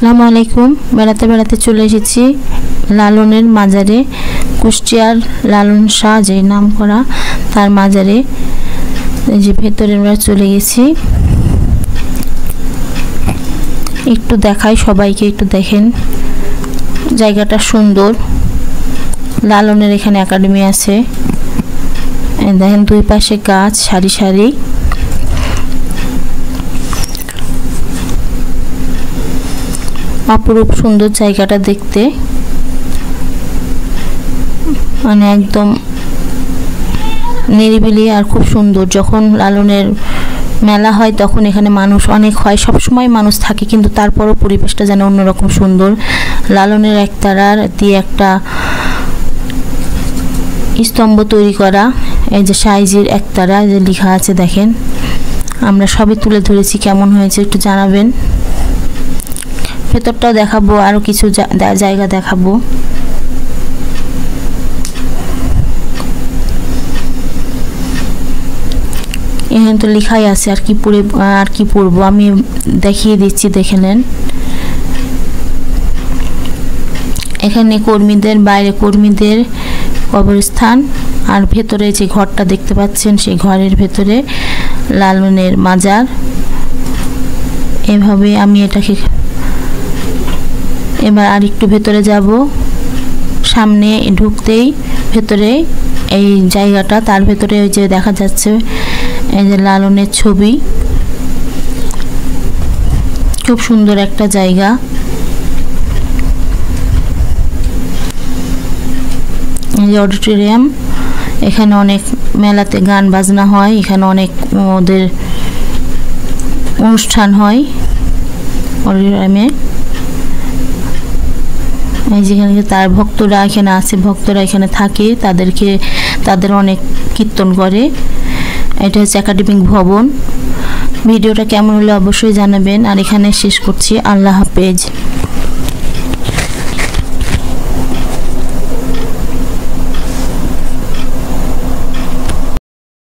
আসসালামু আলাইকুম। বেড়াতে বেড়াতে চলে এসেছি লালনের মাজারে। কুষ্টিয়ার লালন শাহ যে নাম করা তার মাজারে। এই যে ভেতরে আমরা চলে গেছি, একটু দেখাই সবাইকে, একটু দেখেন জায়গাটা সুন্দর। লালনের এখানে একাডেমি আছে, দেখেন দুই পাশে গাছ সারি সারি। অপরূপ সুন্দর জায়গাটা দেখতে, মানে একদম নিরিবিলি আর খুব সুন্দর। যখন লালনের মেলা হয় তখন এখানে মানুষ অনেক হয়, সবসময় মানুষ থাকে, কিন্তু তারপরও পরিবেশটা যেন অন্যরকম সুন্দর। লালনের একতারার দিয়ে একটা স্তম্ভ তৈরি করা, এই যে সাইজের একতারা যে লেখা আছে দেখেন। আমরা সবই তুলে ধরেছি, কেমন হয়েছে একটু জানাবেন। ভেতরটাও দেখাবো, আরো কিছু জায়গা দেখাবো। এখানে তো লেখাই আছে, আর কি পড়বো আমি দেখিয়ে দিচ্ছি, দেখে নেন। এখানে কর্মীদের, বাইরে কর্মীদের কবরস্থান, আর ভেতরে যে ঘরটা দেখতে পাচ্ছেন সেই ঘরের ভেতরে লালনের মাজার। এভাবে আমি এটাকে এবার আর একটু ভেতরে যাব। সামনে ঢুকতেই ভেতরে এই জায়গাটা, তার ভেতরে ওই যে দেখা যাচ্ছে এই যে লালনের ছবি। খুব সুন্দর একটা জায়গা। এই যে অডিটোরিয়াম, এখানে অনেক মেলাতে গান বাজনা হয়, এখানে অনেক ওদের অনুষ্ঠান হয় অডিটোরিয়ামে। এই যেখানে তার ভক্তরা এখানে আছে, ভক্তরা এখানে থাকে, তাদের অনেক কীর্তন করে। এটা হচ্ছে একাডেমিক ভবন। ভিডিওটা কেমন হলো অবশ্যই জানাবেন, আর এখানে শেষ করছি। আল্লাহ হাফেজ।